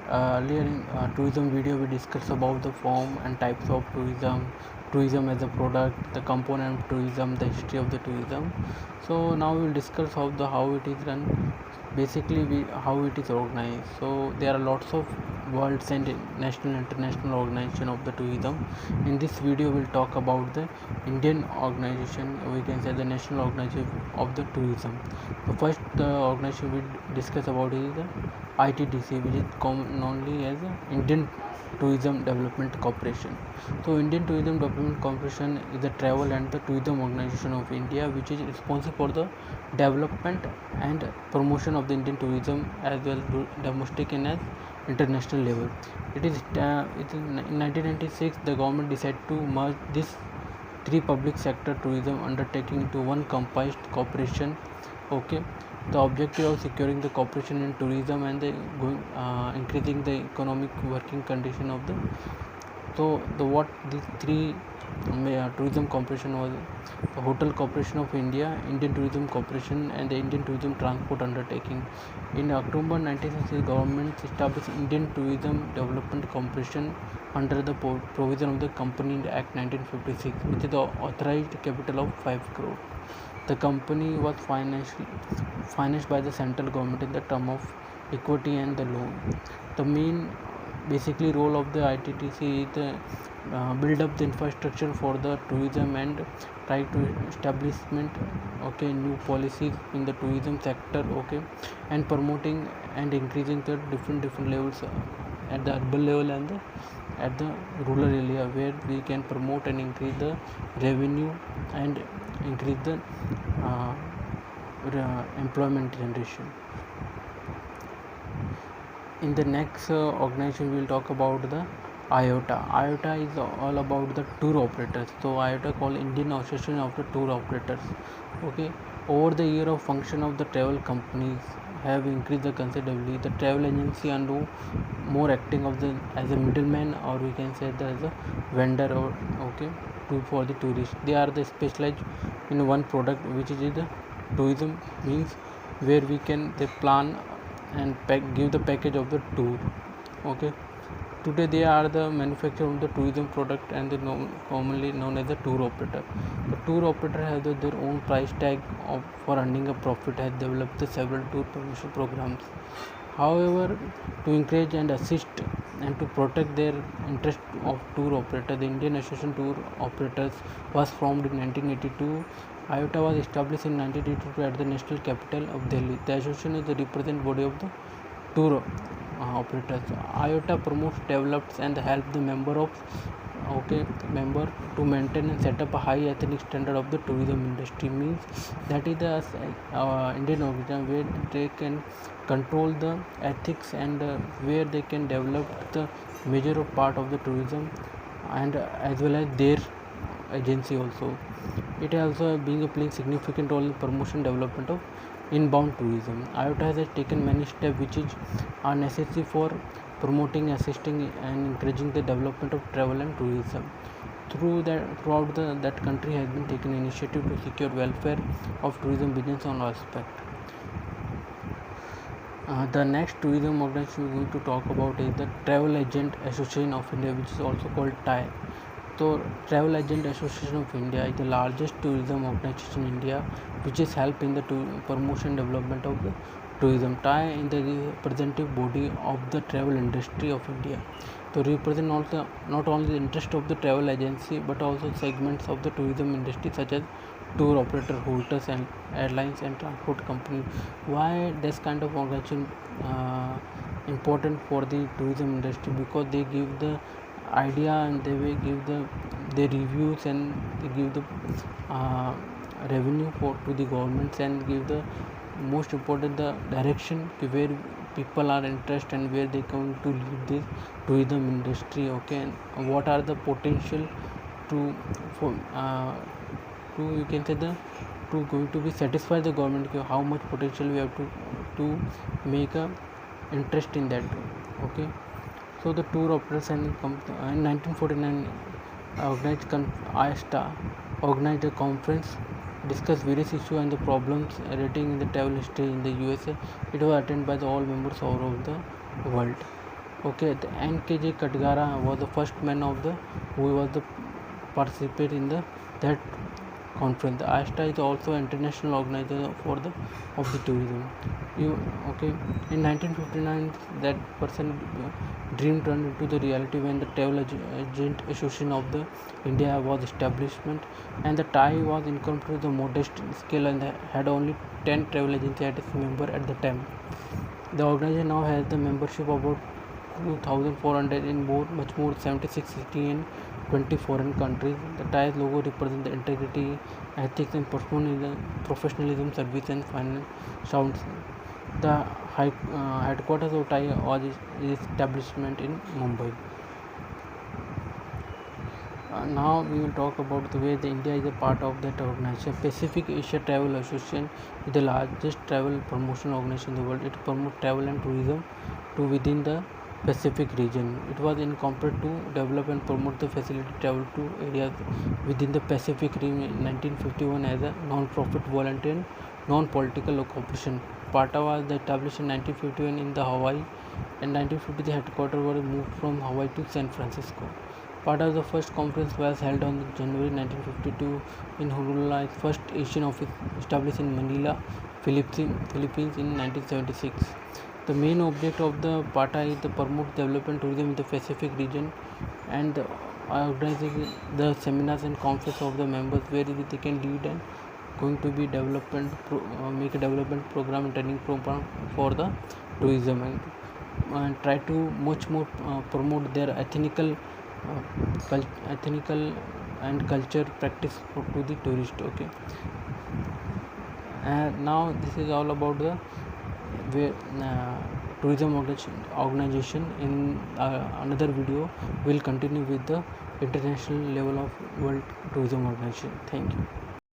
Earlier in tourism video, we discussed about the form and types of tourism, tourism as a product, the component of tourism, the history of the tourism. So now we will discuss how it is run. Basically, how it is organized. So there are lots of worlds and national international organization of the tourism. In this video, we'll talk about the Indian organization. We can say the national organization of the tourism. The first organization we discuss about is the ITDC, which is commonly as Indian Tourism Development Corporation. So Indian Tourism Development Corporation is the travel and the tourism organization of India, which is responsible for the development and promotion of the Indian tourism as well domestic and as international level. It is in 1996 the government decided to merge this three public sector tourism undertaking into one comprised corporation. Okay, the objective of securing the cooperation in tourism and increasing the economic working condition of the what these three tourism corporation was the Hotel Corporation of India, Indian Tourism Corporation, and the Indian Tourism Transport Undertaking. In October 1960, government established Indian Tourism Development Corporation under the provision of the Company Act 1956, which is the authorized capital of 5 crore. The company was financed by the central government in the term of equity and the loan. The main basically role of the ITTC is the build up the infrastructure for the tourism and try to establishment new policies in the tourism sector, and promoting and increasing the different levels at the urban level and at the rural area, where we can promote and increase the revenue and increase the employment generation. In the next organization, we will talk about the IOTA. IOTA is all about the tour operators. So IOTA called Indian Association of the Tour Operators. Okay, over the year of function of the travel companies have increased considerably. The travel agency are no more acting of the as a middleman, or we can say that as a vendor, or for the tourists. They are the specialized in one product, which is the tourism, means where we can they plan and give the package of the tour. Today they are the manufacturer of the tourism product and commonly known as the tour operator. The tour operator has their own price tag for earning a profit, has developed the several tour promotion programs. However, to encourage and assist and to protect their interest of tour operator, the Indian Association Tour Operators was formed in 1982. IOTA was established in 1982 at the national capital of Delhi. The association is the representative body of the tour operators. IOTA promotes, develops, and helps the member to maintain and set up a high ethnic standard of the tourism industry. Means that is the Indian organization where they can control the ethics and where they can develop the major part of the tourism, and as well as their agency also. It also being playing significant role in promotion development of inbound tourism. IOTA has taken many steps which are necessary for promoting, assisting, and encouraging the development of travel and tourism. Throughout that country has been taken initiative to secure welfare of tourism business on all aspects. The next tourism organization we are going to talk about is the Travel Agent Association of India, which is also called TAI. So, Travel Agent Association of India is the largest tourism organization in India, which is help in the promotion development of the tourism. TAI is the representative body of the travel industry of India. To represent not only the interest of the travel agency but also segments of the tourism industry such as tour operator, hotels, and airlines and transport companies. Why this kind of organization important for the tourism industry? Because they give the idea and they will give the reviews and they give the revenue to the governments, and give the most important the direction where people are interested and where they come to lead this tourism industry. And what are the potential to for you can say the to going to be satisfy the government, how much potential we have to make a interest in that. So the tour operators in 1949 ISTA organized a conference, discussed various issues and the problems relating in the travel industry in the USA. It was attended by all members all over the world. Okay, the NKJ Katgara was the first man of the who was the participate in the that conference. The ASTA is also an international organizer for the of the tourism. You okay? In 1959, that person dream turned into the reality when the Travel Agent Association of the India was establishment, and the TAI was incorporated the modest scale and had only 10 travel agencies as member at the time. The organization now has the membership about 2,400 in much more 76 cities in 20 foreign countries. The TIE's logo represents the integrity, ethics, and professionalism, service, and finance sounds. The headquarters of TIE was establishment in Mumbai. Now we will talk about the way the India is a part of that organization. Pacific Asia Travel Association is the largest travel promotion organization in the world. It promotes travel and tourism to within the Pacific region. It was incorporated to develop and promote the facility travel to areas within the Pacific region in 1951 as a non-profit volunteer and non-political corporation. PATA was established in 1951 in the Hawaii, and 1950 the headquarters were moved from Hawaii to San Francisco. Part of the first conference was held on January 1952 in Honolulu's first Asian office established in Manila, Philippines in 1976. The main object of the PATA is to promote development tourism in the Pacific region and organizing the seminars and conferences of the members where they can lead and going to be make a development program and training program for the tourism and try to much more promote their ethnical and culture practice to the tourist. Okay, and now this is all about the tourism organization. In another video we'll continue with the international level of world tourism organization. Thank you.